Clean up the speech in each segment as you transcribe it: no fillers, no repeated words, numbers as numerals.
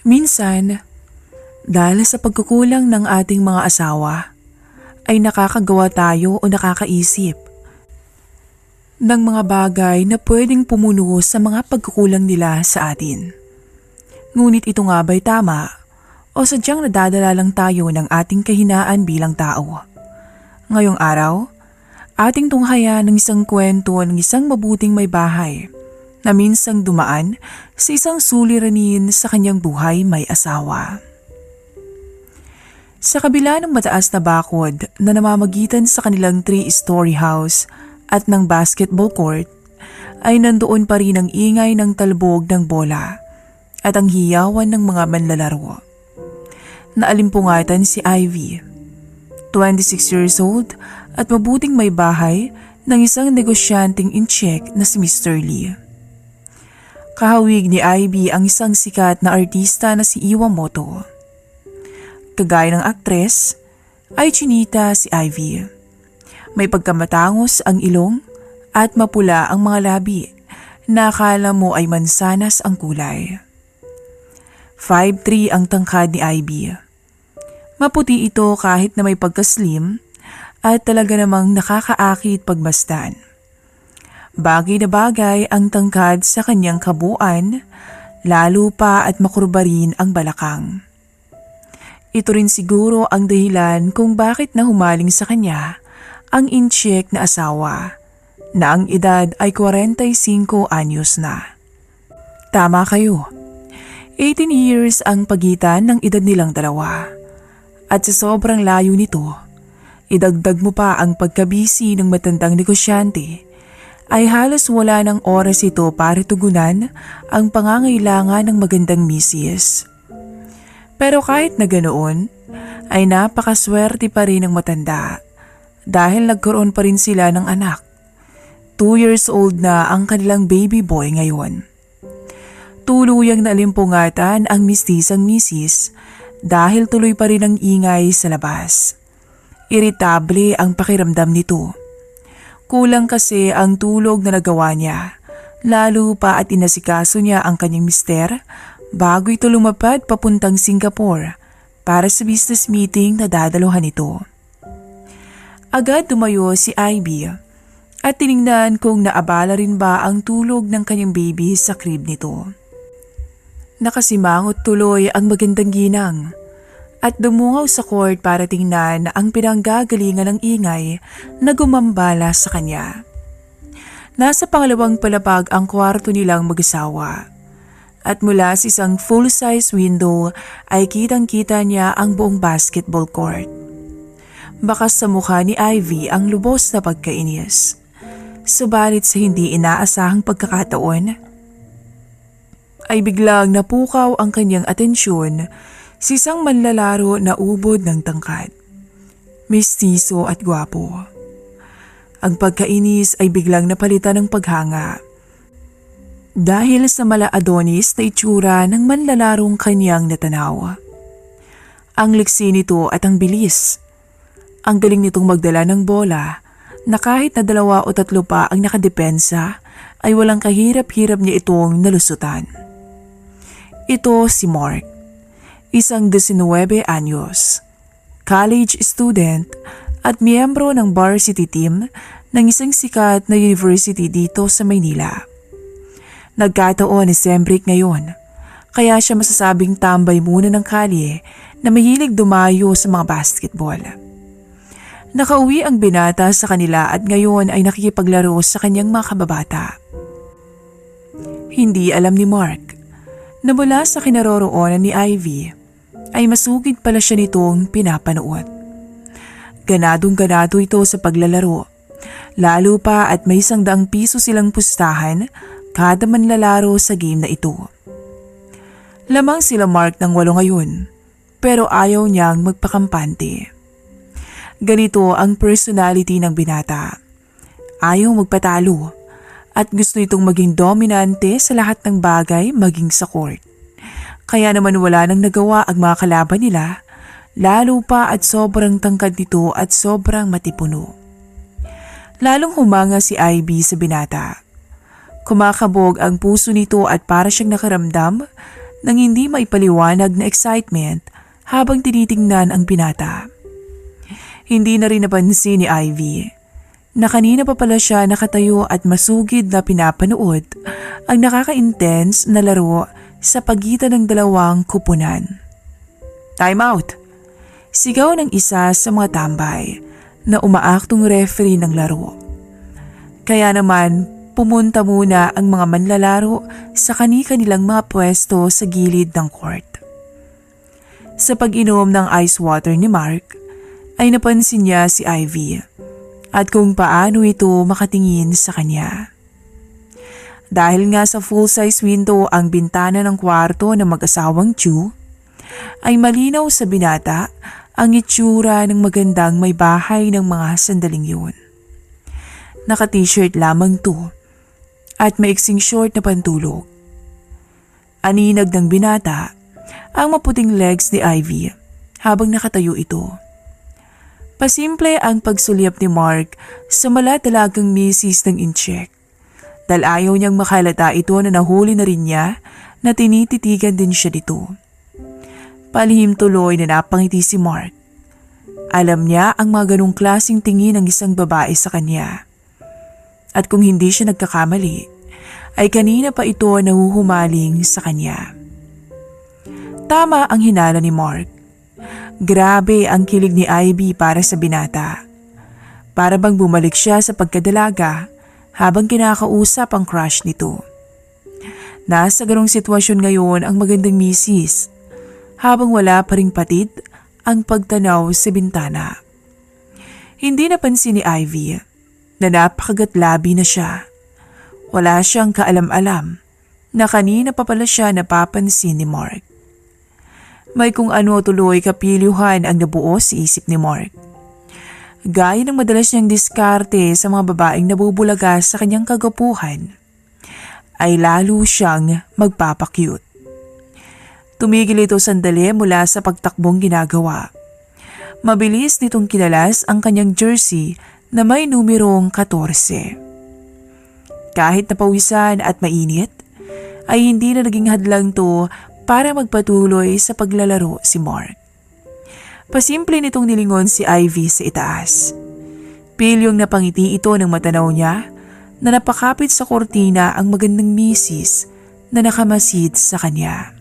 Minsan, dahil sa pagkukulang ng ating mga asawa, ay nakakagawa tayo o nakakaisip ng mga bagay na pwedeng pumuno sa mga pagkukulang nila sa atin. Ngunit ito nga ba'y tama o sadyang nadadala lang tayo ng ating kahinaan bilang tao? Ngayong araw, ating tunghayan ng isang kwento ng isang mabuting may bahay na minsang dumaan sa isang suliranin sa kanyang buhay may asawa. Sa kabila ng mataas na bakod na namamagitan sa kanilang 3-story house at ng basketball court, ay nandoon pa rin ang ingay ng talbog ng bola at ang hiyawan ng mga manlalaro. Naalimpungatan si Ivy, 26 years old at mabuting may bahay ng isang negosyanteng in-check na si Mr. Lee. Kahawig ni Ivy ang isang sikat na artista na si Iwamoto. Kagaya ng aktres, ay chinita si Ivy. May pagkamatangos ang ilong at mapula ang mga labi na akala mo ay mansanas ang kulay. 5'3" ang tangkad ni Ivy. Maputi ito kahit na may pagka-slim at talaga namang nakakaakit pagmasdan. Bagay na bagay ang tangkad sa kanyang kabuuan, lalo pa at makurba rin ang balakang. Ito rin siguro ang dahilan kung bakit nahumaling sa kanya ang in-check na asawa na ang edad ay 45 anyos na. Tama kayo, 18 years ang pagitan ng edad nilang dalawa. At sa sobrang layo nito, idagdag mo pa ang pagkabisi ng matandang negosyante, ay halos wala ng oras ito para tugunan ang pangangailangan ng magandang misis. Pero kahit na ganoon, ay napakaswerte pa rin ng matanda dahil nagkaroon pa rin sila ng anak. 2 years old na ang kanilang baby boy ngayon. Tuluyang nalimpungatan ang mistisang misis dahil tuloy pa rin ang ingay sa labas. Iritable ang pakiramdam nito. Kulang kasi ang tulog na nagawa niya, lalo pa at inasikaso niya ang kanyang mister bago ito lumapad papuntang Singapore para sa business meeting na dadaluhan ito. Agad tumayo si Ivy at tiningnan kung naabala rin ba ang tulog ng kanyang baby sa crib nito. Nakasimangot tuloy ang magandang ginang at dumungaw sa court para tingnan ang pinanggagalingan ng ingay na gumambala sa kanya. Nasa pangalawang palapag ang kwarto nilang mag-asawa at mula sa isang full-size window ay kitang-kita niya ang buong basketball court. Bakas sa mukha ni Ivy ang lubos na pagkainis. Subalit sa hindi inaasahang pagkakataon, ay biglang napukaw ang kanyang atensyon sa isang manlalaro na ubod ng tangkad. Mistiso at gwapo. Ang pagkainis ay biglang napalitan ng paghanga dahil sa mala-adonis na itsura ng manlalarong kanyang natanaw. Ang liksi nito at ang bilis. Ang galing nitong magdala ng bola na kahit na 2 o 3 pa ang nakadepensa ay walang kahirap-hirap niya itong nalusutan. Ito si Mark, isang 19 anyos, college student at miyembro ng varsity team ng isang sikat na university dito sa Maynila. Nagkataon na sem break ngayon, kaya siya masasabing tambay muna ng kalye na mahilig dumayo sa mga basketball. Nakauwi ang binata sa kanila at ngayon ay nakikipaglaro sa kanyang mga kababata. Hindi alam ni Mark na mula sa kinaroroonan ni Ivy ay masugid pala siya nitong pinapanood. Ganadong-ganado ito sa paglalaro, lalo pa at may 100 piso silang pustahan kada manlalaro sa game na ito. Lamang sila Mark ng 8 ngayon, pero ayaw niyang magpakampante. Ganito ang personality ng binata. Ayaw magpatalo at gusto itong maging dominante sa lahat ng bagay maging sa court. Kaya naman wala nang nagawa ang mga kalaban nila, lalo pa at sobrang tangkad nito at sobrang matipuno. Lalong humanga si Ivy sa binata. Kumakabog ang puso nito at para siyang nakaramdam ng hindi maipaliwanag na excitement habang tinitingnan ang binata. Hindi na rin napansin ni Ivy na kanina pa pala siya nakatayo at masugid na pinapanood ang nakaka-intense na laro sa pagitan ng dalawang kupunan. Time out! Sigaw ng isa sa mga tambay na umaaktong referee ng laro. Kaya naman pumunta muna ang mga manlalaro sa kani-kanilang mga pwesto sa gilid ng court. Sa pag-inom ng ice water ni Mark, ay napansin niya si Ivy at kung paano ito makatingin sa kanya. Dahil nga sa full-size window ang bintana ng kwarto ng mag-asawang Chu, ay malinaw sa binata ang itsura ng magandang may bahay ng mga sandaling yun. Naka-t-shirt lamang to at maiksing short na pantulog. Aninag ng binata ang maputing legs ni Ivy habang nakatayo ito. Pasimple ang pagsulyap ni Mark sa malatalagang misis ng incheck dahil ayaw niyang makalata ito na nahuli na rin niya na tinititigan din siya dito. Palihim tuloy na napangiti si Mark. Alam niya ang mga ganong klaseng tingin ng isang babae sa kanya. At kung hindi siya nagkakamali, ay kanina pa ito nahuhumaling sa kanya. Tama ang hinala ni Mark. Grabe ang kilig ni Ivy para sa binata. Para bang bumalik siya sa pagkadalaga habang kinakausap ang crush nito. Nasa ganong sitwasyon ngayon ang magandang misis habang wala pa ring patid ang pagtanaw sa bintana. Hindi napansin ni Ivy na napakagatlabi na siya. Wala siyang kaalam-alam na kanina pa pala siya napapansin ni Mark. May kung ano tuloy kapilyuhan ang nabuo sa isip ni Mark. Gaya ng madalas niyang diskarte sa mga babaeng nabubulaga sa kanyang kagapuhan, ay lalo siyang magpapakyut. Tumigil ito sandali mula sa pagtakbong ginagawa. Mabilis nitong kinalas ang kanyang jersey na may numerong 14. Kahit napawisan at mainit, ay hindi na naging hadlang to para magpatuloy sa paglalaro si Mark. Pasimple nitong nilingon si Ivy sa itaas. Pilyong napangiti ito ng matanaw niya na napakapit sa kortina ang magandang misis na nakamasid sa kanya.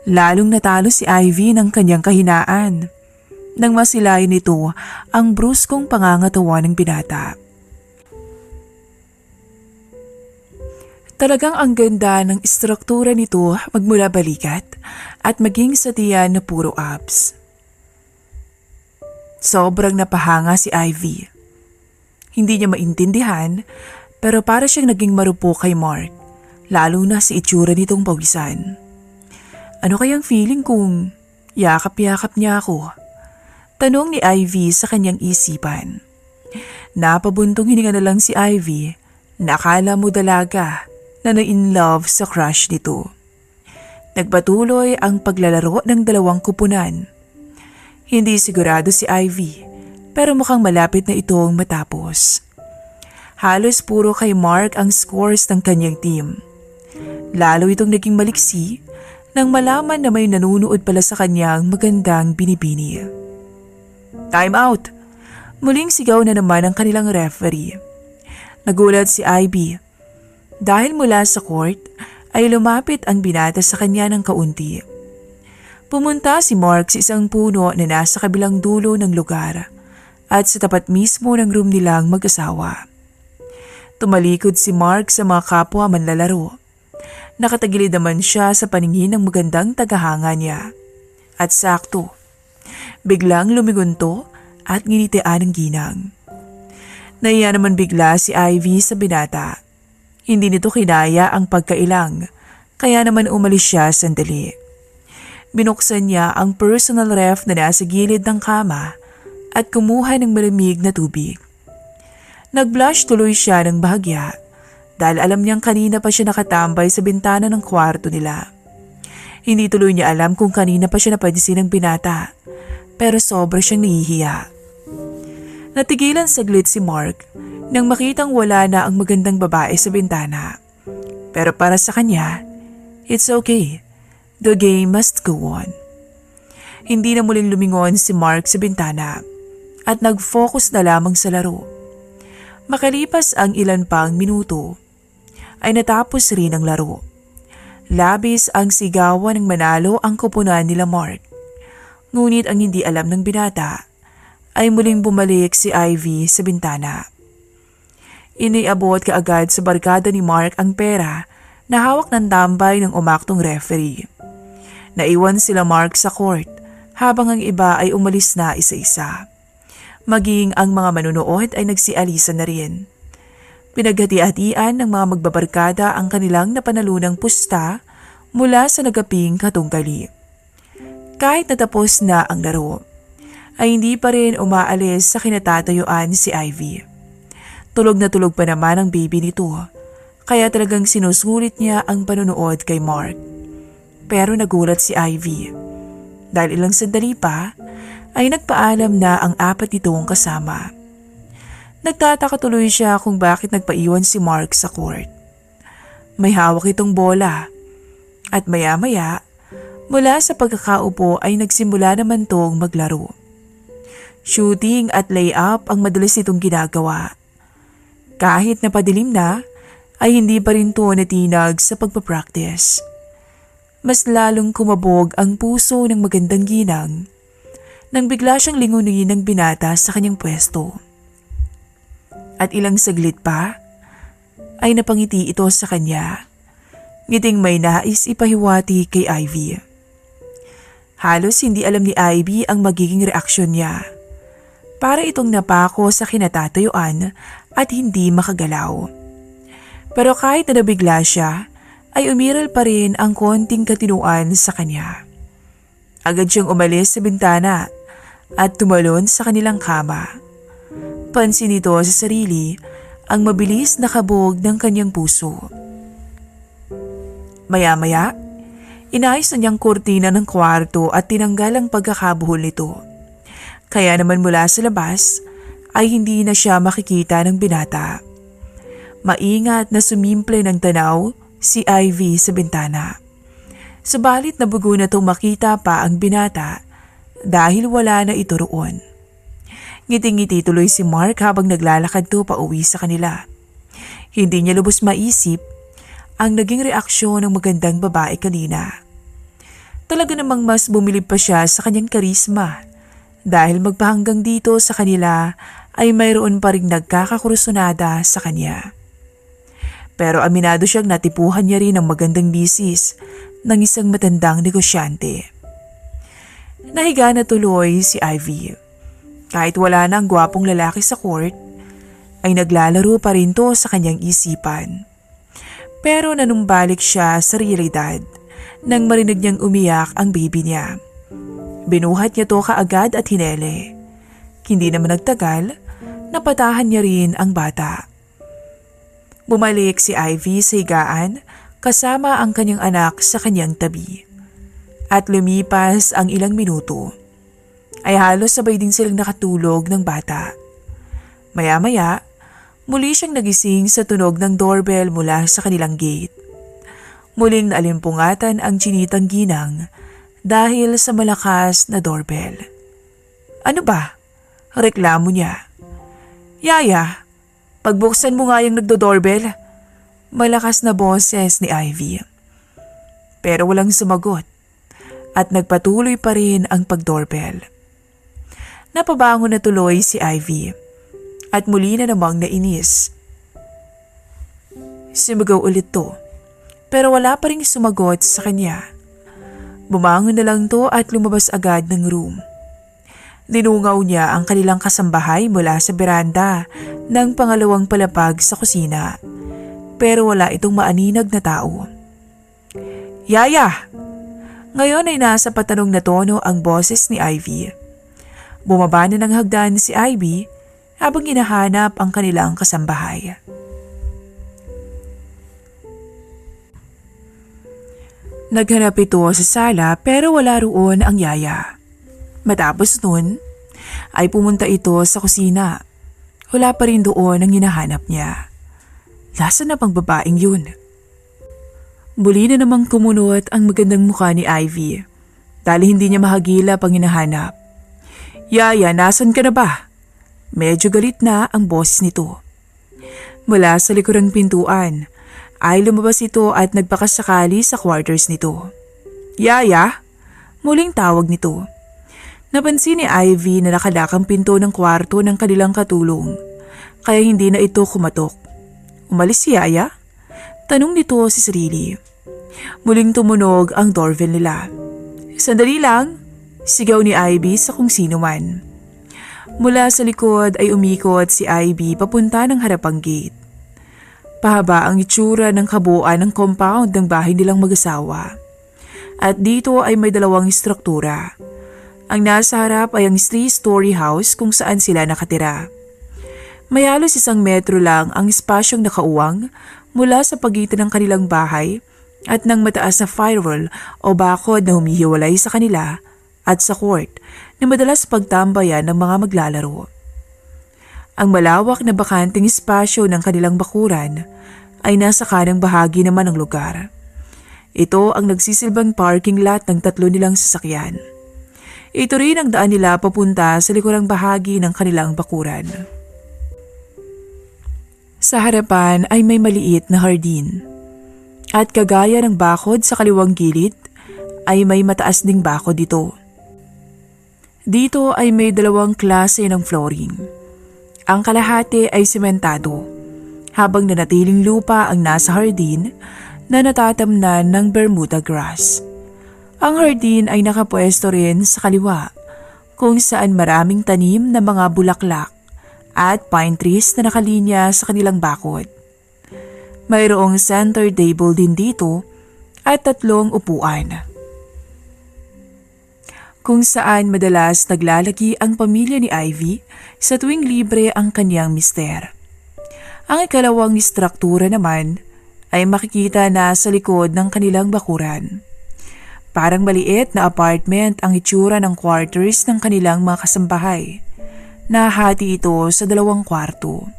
Lalong natalo si Ivy ng kanyang kahinaan nang masilayan nito ang bruskong pangangatawa ng binata. Talagang ang ganda ng istruktura nito magmula balikat at maging sa tiyan na puro abs. Sobrang napahanga si Ivy. Hindi niya maintindihan pero para siyang naging marupo kay Mark, lalo na sa itsura nitong pawisan. Ano kayang feeling kung yakap-yakap niya ako? Tanong ni Ivy sa kanyang isipan. Napabuntong hininga na lang si Ivy na akala mo dalaga na na-in love sa crush nito. Nagpatuloy ang paglalaro ng dalawang kupunan. Hindi sigurado si Ivy pero mukhang malapit na itong matapos. Halos puro kay Mark ang scores ng kanyang team. Lalo itong naging maliksi nang malaman na may nanunood pala sa kanyang magandang binibini. Time out! Muling sigaw na naman ang kanilang referee. Nagulat si Ivy. Dahil mula sa court ay lumapit ang binata sa kanya ng kaunti. Pumunta si Mark sa isang puno na nasa kabilang dulo ng lugar at sa tapat mismo ng room nilang mag-asawa. Tumalikod si Mark sa mga kapwa manlalaro. Nakatagilid naman siya sa paningin ng magandang tagahanga niya. At sakto, biglang lumigunto at nginitian ng ginang. Naiya naman bigla si Ivy sa binata. Hindi nito kinaya ang pagkailang, kaya naman umalis siya sandali. Binuksan niya ang personal ref na nasa gilid ng kama at kumuha ng malamig na tubig. Nag-blush tuloy siya ng bahagya dahil alam niyang kanina pa siya nakatambay sa bintana ng kwarto nila. Hindi tuloy niya alam kung kanina pa siya napansin ng binata, pero sobra siyang nahihiya. Natigilan saglit si Mark nang makitang wala na ang magandang babae sa bintana. Pero para sa kanya, it's okay. The game must go on. Hindi na muling lumingon si Mark sa bintana at nag-focus na lamang sa laro. Makalipas ang ilan pang minuto, ay natapos rin ang laro. Labis ang sigawan ng manalo ang koponan nila Mark. Ngunit ang hindi alam ng binata ay muling bumalik si Ivy sa bintana. Iniabot kaagad sa barkada ni Mark ang pera na hawak ng tambay ng umaktong referee. Naiwan sila Mark sa court habang ang iba ay umalis na isa-isa. Maging ang mga manunood ay nagsialisa na rin. Pinaghati-hatian ng mga magbabarkada ang kanilang napanalunang pusta mula sa nagaping katunggali. Kahit natapos na ang laro, ay hindi pa rin umaalis sa kinatatayuan si Ivy. Tulog na tulog pa naman ang baby nito, kaya talagang sinusulit niya ang panunood kay Mark. Pero nagulat si Ivy. Dahil ilang sandali pa, ay nagpaalam na ang apat nitong kasama. Nagtataka tuloy siya kung bakit nagpaiwan si Mark sa court. May hawak itong bola. At maya-maya, mula sa pagkakaupo ay nagsimula naman tong maglaro. Shooting at layup ang madalas nitong ginagawa. Kahit napadilim na, ay hindi pa rin to natinag sa pagpapractice. Mas lalong kumabog ang puso ng magandang ginang nang bigla siyang lingunin ng binata sa kanyang pwesto. At ilang saglit pa, ay napangiti ito sa kanya. Ngiting may nais ipahiwati kay Ivy. Halos hindi alam ni Ivy ang magiging reaksyon niya. Para itong napako sa kinatatayuan at hindi makagalaw. Pero kahit na nabigla siya, ay umiral pa rin ang konting katinuan sa kanya. Agad siyang umalis sa bintana at tumalon sa kanilang kama. Pansin nito sa sarili ang mabilis na kabog ng kanyang puso. Maya-maya, inayos na niyang kurtina ng kwarto at tinanggal ang pagkakabuhol nito. Kaya naman mula sa labas ay hindi na siya makikita ng binata. Maingat na sumimple ng tanaw si Ivy sa bintana. Subalit nabugo na itong makita pa ang binata dahil wala na ito roon. Ngiting-ngiti tuloy si Mark habang naglalakad to pauwi sa kanila. Hindi niya lubos maisip ang naging reaksyon ng magandang babae kanina. Talaga namang mas bumilib pa siya sa kanyang karisma dahil magpahanggang dito sa kanila ay mayroon pa ring nagkakakursunada sa kanya. Pero aminado siyang natipuhan niya rin ang magandang bisis ng isang matandang negosyante. Nahiga na tuloy si Ivy. Kahit wala na ang gwapong lalaki sa court, ay naglalaro pa rin to sa kanyang isipan. Pero nanumbalik siya sa realidad nang marinig niyang umiyak ang baby niya. Binuhat niya to kaagad at hinele. Hindi naman nagtagal, napatahan niya rin ang bata. Bumalik si Ivy sa higaan kasama ang kanyang anak sa kanyang tabi. At lumipas ang ilang minuto, ay halos sabay din silang nakatulog ng bata. Maya-maya, muli siyang nagising sa tunog ng doorbell mula sa kanilang gate. Muling naalimpungatan ang chinitang ginang dahil sa malakas na doorbell. Ano ba? Reklamo niya. Yaya, pagbuksan mo nga yung nagdo-doorbell. Malakas na boses ni Ivy. Pero walang sumagot at nagpatuloy pa rin ang pag-doorbell. Napabangon na tuloy si Ivy at muli na namang nainis. Sumigaw ulit to pero wala pa rin sumagot sa kanya. Bumangon na lang to at lumabas agad ng room. Dinungaw niya ang kanilang kasambahay mula sa beranda ng pangalawang palapag sa kusina. Pero wala itong maaninag na tao. Yaya! Ngayon ay nasa patanong na tono ang boses ni Ivy. Bumaba na ng hagdan si Ivy habang hinahanap ang kanilang kasambahay. Naghanap ito sa sala pero wala roon ang yaya. Matapos nun, ay pumunta ito sa kusina. Wala pa rin doon ang hinahanap niya. Lasa na pang babaeng yun. Muli na namang kumunot ang magandang mukha ni Ivy dahil hindi niya mahagila pang hinahanap. Yaya, nasan ka na ba? Medyo galit na ang boses nito. Mula sa likurang pintuan ay lumabas ito at nagpakasakali sa quarters nito. Yaya? Muling tawag nito. Napansin ni Ivy na nakadakang pinto ng kwarto ng kanilang katulong kaya hindi na ito kumatok. Umalis si Yaya? Tanong nito si sarili. Muling tumunog ang doorbell nila. Sandali lang, sigaw ni Ivy sa kung sino man. Mula sa likod ay umikot si Ivy papunta ng harapang gate. Pahaba ang itsura ng kabuuan ng compound ng bahay nilang mag-asawa. At dito ay may dalawang struktura. Ang nasa harap ay ang 3-story house kung saan sila nakatira. May halos 1 metro lang ang espasyong nakauwang mula sa pagitan ng kanilang bahay at ng mataas na firewall o bakod na humihiwalay sa kanila at sa court na madalas pagtambayan ng mga maglalaro. Ang malawak na bakanting espasyo ng kanilang bakuran ay nasa kanang bahagi naman ng lugar. Ito ang nagsisilbang parking lot ng 3 nilang sasakyan. Ito rin ang daan nila papunta sa likurang bahagi ng kanilang bakuran. Sa harapan ay may maliit na hardin. At kagaya ng bakod sa kaliwang gilid ay may mataas ding bakod dito. Dito ay may 2 klase ng flooring. Ang kalahati ay sementado, habang nanatiling lupa ang nasa hardin na natatamnan ng Bermuda grass. Ang hardin ay nakapwesto rin sa kaliwa, kung saan maraming tanim na mga bulaklak at pine trees na nakalinya sa kanilang bakod. Mayroong center table din dito at 3 upuan. Kung saan madalas naglalagi ang pamilya ni Ivy sa tuwing libre ang kanyang mister. Ang ikalawang istruktura naman ay makikita na sa likod ng kanilang bakuran. Parang maliit na apartment ang itsura ng quarters ng kanilang mga kasambahay. Nahati ito sa 2 kwarto.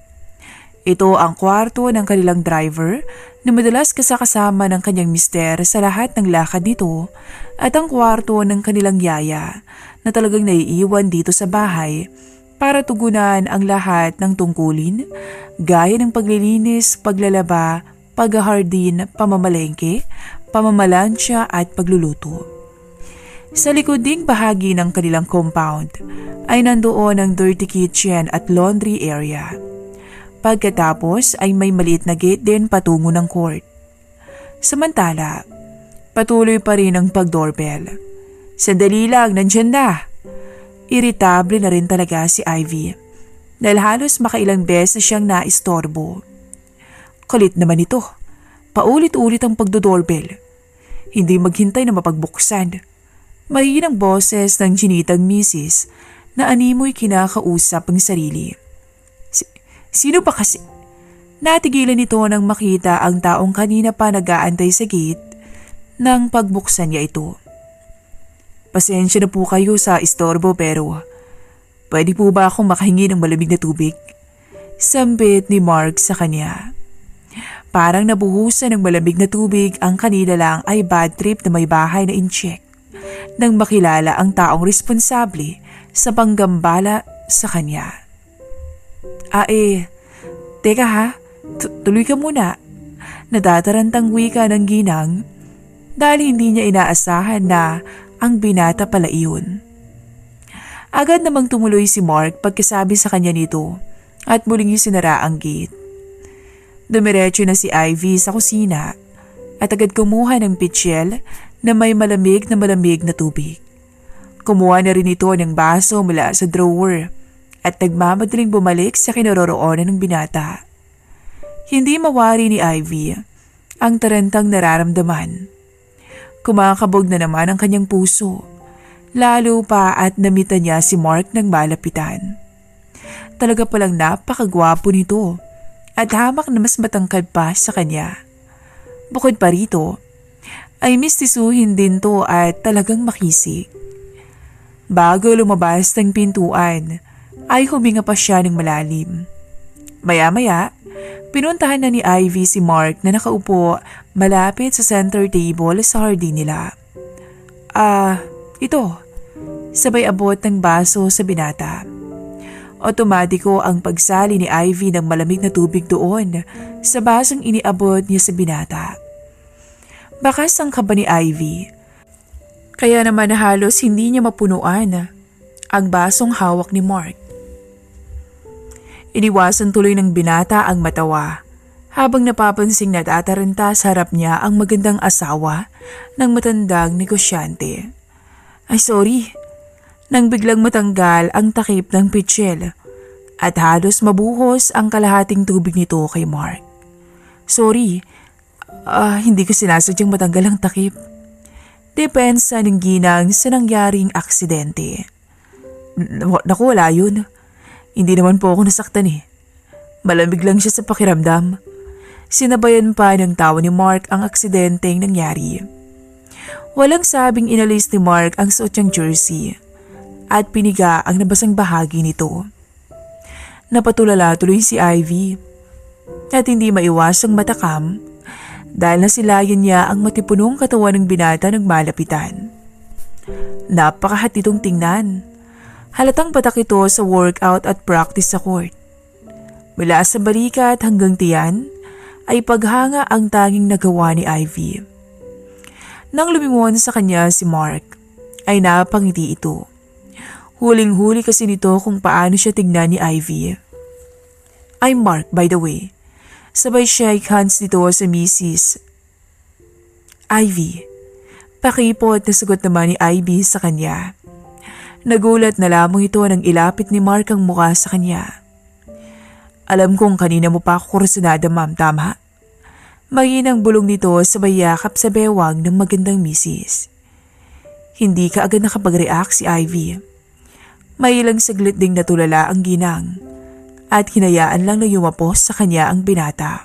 Ito ang kwarto ng kanilang driver na madalas kasama ng kanyang mister sa lahat ng lakad nito at ang kwarto ng kanilang yaya na talagang naiiwan dito sa bahay para tugunan ang lahat ng tungkulin gaya ng paglilinis, paglalaba, paghahardin, pamamalengke, pamamalansya at pagluluto. Sa likod ding bahagi ng kanilang compound ay nandoon ang dirty kitchen at laundry area. Pagkatapos ay may maliit na gate din patungo ng court. Samantala, patuloy pa rin ang pag-doorbell. Sandali lang, nandyan na. Iritable na rin talaga si Ivy dahil halos makailang beses siyang naistorbo. Kulit naman ito. Paulit-ulit ang pagdo-doorbell. Hindi maghintay na mapagbuksan. Mahinang boses ng ginitang misis na animoy kinakausap ang sarili. Sino ba kasi? Natigilan ito nang makita ang taong kanina pa nag-aantay sa gate nang pagbuksan niya ito. Pasensya na po kayo sa istorbo pero pwede po ba akong makahingi ng malamig na tubig? Sambit ni Mark sa kanya. Parang nabuhusan ng malamig na tubig ang kanina lang ay bad trip na may bahay na in-check nang makilala ang taong responsable sa panggambala sa kanya. Teka ha, tuloy ka muna. Natatarantang wika ng ginang dahil hindi niya inaasahan na ang binata pala iyon. Agad namang tumuloy si Mark pagkasabi sa kanya nito at muling sinara ang gate. Dumiretso na si Ivy sa kusina at agad kumuha ng pitsyel na may malamig na tubig. Kumuha na rin ito ng baso mula sa drawer at nagmamadaling bumalik sa kinaroroonan ng binata. Hindi mawari ni Ivy ang tarantang nararamdaman. Kumakabog na naman ang kanyang puso, lalo pa at namita niya si Mark ng malapitan. Talaga palang napakagwapo nito at hamak na mas matangkad pa sa kanya. Bukod pa rito, ay mistisuhin din to at talagang makisig. Bago lumabas ng pintuan, ay huminga pa siya ng malalim. Maya-maya, pinuntahan na ni Ivy si Mark na nakaupo malapit sa center table sa hardin nila. Ito. Sabay abot ng baso sa binata. Otomatiko ang pagsali ni Ivy ng malamig na tubig doon sa basong iniabot niya sa binata. Bakas ang kaba ni Ivy. Kaya naman halos hindi niya mapunuan ang basong hawak ni Mark. Iniwasan tuloy ng binata ang matawa habang napapansing natataranta sa harap niya ang magandang asawa ng matandang negosyante. Ay sorry, nang biglang matanggal ang takip ng pitsil at halos mabuhos ang kalahating tubig nito kay Mark. Sorry, hindi ko sinasadyang matanggal ang takip. Depensa ng ginang sa nangyaring aksidente. Naku, wala yun. Hindi naman po ako nasaktan eh. Malamig lang siya sa pakiramdam. Sinabayan pa ng tawa ni Mark ang aksidenteng nangyari. Walang sabing inalis ni Mark ang suot niyang jersey at piniga ang nabasang bahagi nito. Napatulala tuloy si Ivy at hindi maiwasang matakam dahil nasilayan niya ang matipunong katawan ng binata ng malapitan. Napakahat itong tingnan. Halatang patak ito sa workout at practice sa court. Mula sa balikat hanggang tiyan ay paghanga ang tanging nagawa ni Ivy. Nang lumingon sa kanya si Mark, ay napangiti ito. Huling-huli kasi nito kung paano siya tignan ni Ivy. I'm Mark, by the way. Sabay shake hands nito sa Mrs. Ivy. Pakipot na sagot naman ni Ivy sa kanya. Nagulat na lamang ito nang ilapit ni Mark ang mukha sa kanya. Alam kong kanina mo pa ako kursunada, ma'am, tama? Maginang bulong nito sabay yakap sa bewang ng magandang misis. Hindi ka agad nakapag-react si Ivy. May ilang saglit ding natulala ang ginang at hinayaan lang na yumapos sa kanya ang binata.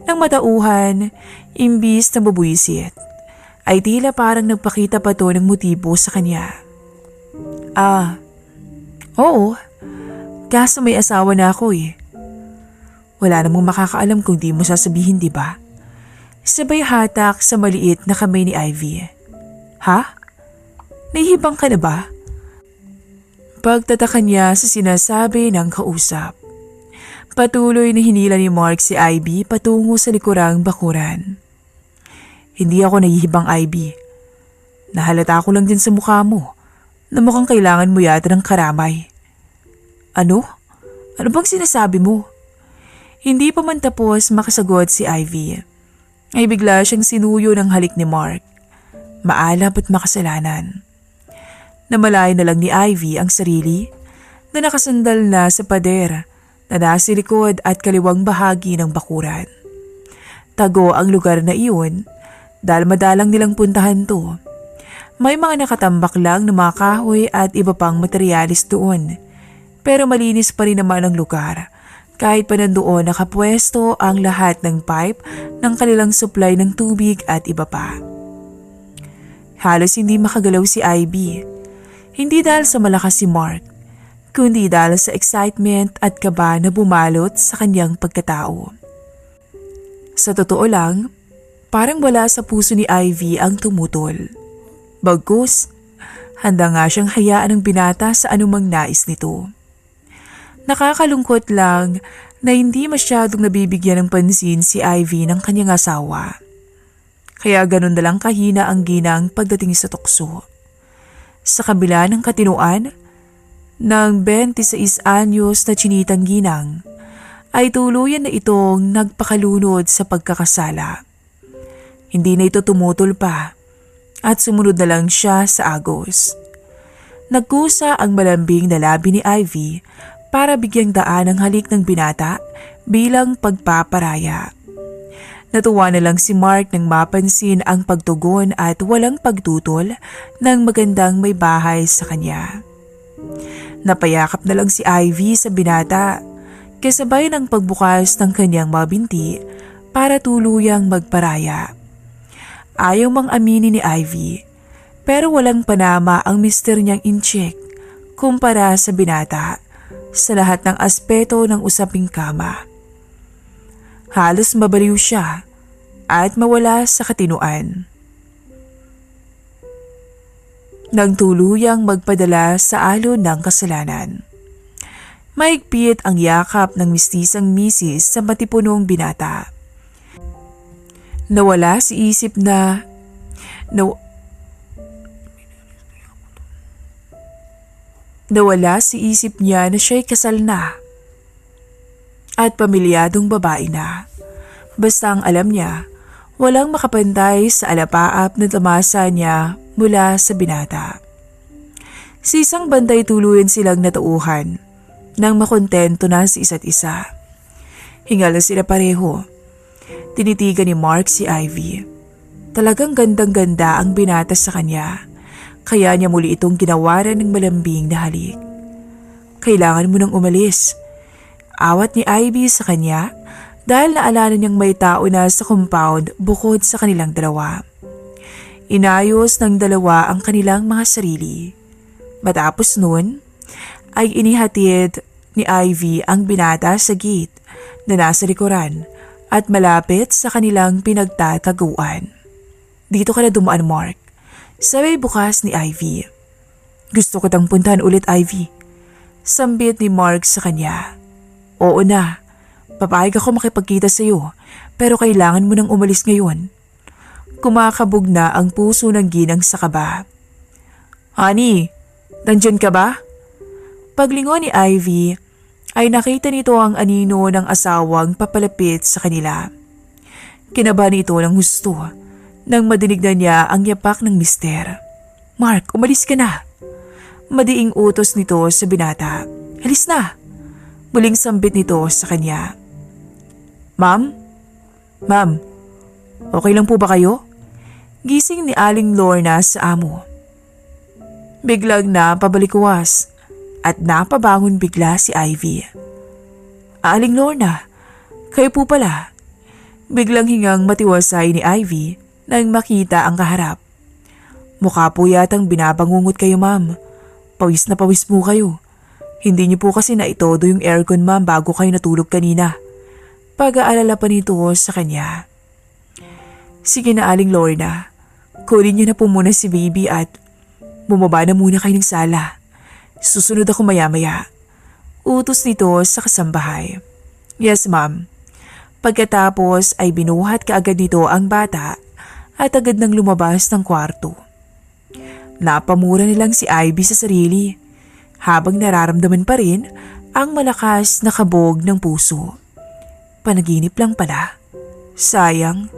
Nang matauhan, imbis na mabuisit, ay tila parang nagpakita pa to ng motibo sa kanya. Oo. Kaso may asawa na ako eh. Wala namang makakaalam kung di mo sasabihin, di ba? Sabay hatak sa maliit na kamay ni Ivy. Ha? Nahihibang ka na ba? Pagtataka niya sa sinasabi ng kausap. Patuloy na hinila ni Mark si Ivy patungo sa likurang bakuran. Hindi ako nahihibang, Ivy. Nahalata ko lang din sa mukha mo na mukhang kailangan mo yata ng karamay. Ano? Ano bang sinasabi mo? Hindi pa man tapos makasagot si Ivy, ay bigla siyang sinuyo ng halik ni Mark. Maalab at makasalanan. Namalayan na lang ni Ivy ang sarili na nakasandal na sa pader na nasa likod at kaliwang bahagi ng bakuran. Tago ang lugar na iyon dahil madalang nilang puntahan to. May mga nakatambak lang na mga kahoy at iba pang materialis doon. Pero malinis pa rin naman ang lugar kahit pa nandoon nakapwesto ang lahat ng pipe ng kanilang supply ng tubig at iba pa. Halos hindi makagalaw si Ivy. Hindi dahil sa malakas si Mark, kundi dahil sa excitement at kaba na bumalot sa kanyang pagkatao. Sa totoo lang, parang wala sa puso ni Ivy ang tumutol. Bagkus, handa nga siyang hayaan ng binata sa anumang nais nito. Nakakalungkot lang na hindi masyadong nabibigyan ng pansin si Ivy ng kanyang asawa. Kaya ganun na lang kahina ang ginang pagdating sa tukso. Sa kabila ng katinuan ng 26 anyos na chinitang ginang, ay tuluyan na itong nagpakalunod sa pagkakasala. Hindi na ito tumutol pa at sumunod na lang siya sa agos. Nagkusa ang malambing na labi ni Ivy para bigyang daan ang halik ng binata bilang pagpaparaya. Natuwa na lang si Mark nang mapansin ang pagtugon at walang pagtutol ng magandang may bahay sa kanya. Napayakap na lang si Ivy sa binata kasabay ng pagbukas ng kanyang mga binti para tuluyang magparaya. Ayaw mang aminin ni Ivy, Pero walang panama ang mister niyang incheck kumpara sa binata sa lahat ng aspeto ng usaping kama. Halos mabaliw siya at mawala sa katinuan. Nang tuluyang magpadala sa alon ng kasalanan. Mahigpit ang yakap ng mistisang misis sa matipunong binata. Nawala si isip na Nawala si isip niya na siya'y kasal na at pamilyadong babae na. Basta ang alam niya, walang makapantay sa alapaap na tamasa niya mula sa binata. Sa isang bantay tuluyan silang natauhan nang makontento na sa isa't isa. Hingal na sila pareho. Tinitigan ni Mark si Ivy. Talagang gandang-ganda ang binata sa kanya. Kaya niya muli itong ginawaran ng malambing na halik. Kailangan mo nang umalis. Awat ni Ivy sa kanya dahil naalala niyang may tao na sa compound bukod sa kanilang dalawa. Inayos ng dalawa ang kanilang mga sarili. Matapos nun, ay inihatid ni Ivy ang binata sa gate na nasa likuran at malapit sa kanilang pinagtataguan. Dito ka na dumaan, Mark. Sabay bukas ni Ivy. Gusto ko tang puntahan ulit, Ivy. Sambit ni Mark sa kanya. Oo na, papayag ako makipagkita sa iyo pero kailangan mo nang umalis ngayon. Kumakabog na ang puso ng ginang sa kaba. Honey, nandyan ka ba? Paglingon ni Ivy, ay nakita nito ang anino ng asawang papalapit sa kanila. Kinabahan nito ng husto nang madinig na niya ang yapak ng mister. Mark, umalis ka na. Madiing utos nito sa binata. Alis na. Muling sambit nito sa kanya. Ma'am? Ma'am, okay lang po ba kayo? Gising ni Aling Lorna sa amo. Biglang napabalikuwas at napabangon bigla si Ivy. Aling Lorna, kayo po pala. Biglang hingang matiwasay ni Ivy nang makita ang kaharap. Mukha po yatang binabangungot kayo, ma'am. Pawis na pawis po kayo. Hindi niyo po kasi naitodo yung aircon, ma'am, bago kayo natulog kanina. Pag-aalala pa nito sa kanya. Sige na, Aling Lorna. Kunin niyo na po muna si baby at bumaba na muna kayo ng sala. Susunod ako maya-maya. Utos nito sa kasambahay. Yes, ma'am. Pagkatapos ay binuhat kaagad nito ang bata at agad nang lumabas ng kwarto. Napamura nilang si Ivy sa sarili habang nararamdaman pa rin ang malakas na kabog ng puso. Panaginip lang pala. Sayang.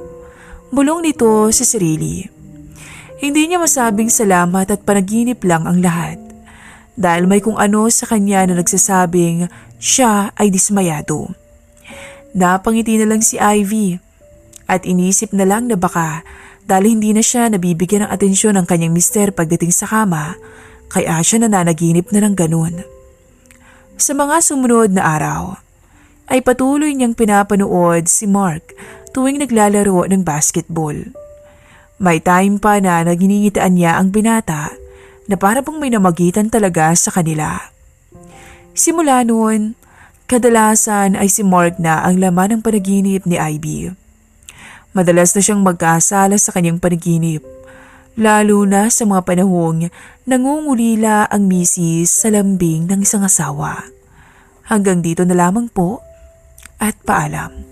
Bulong nito sa sarili. Hindi niya masabing salamat at panaginip lang ang lahat. Dahil may kung ano sa kanya na nagsasabing siya ay dismayado. Napangiti na lang si Ivy at inisip na lang na baka dahil hindi na siya nabibigyan ng atensyon ng kanyang mister pagdating sa kama, kaya siya nananaginip na ng ganun. Sa mga sumunod na araw, ay patuloy niyang pinapanood si Mark tuwing naglalaro ng basketball. May time pa na nagingingitaan niya ang binata na para bang may namagitan talaga sa kanila. Simula noon, kadalasan ay si Mark na ang laman ng panaginip ni Ivy. Madalas na siyang magkasala sa kanyang panaginip, lalo na sa mga panahong nangungulila ang misis sa lambing ng isang asawa. Hanggang dito na lamang po at paalam.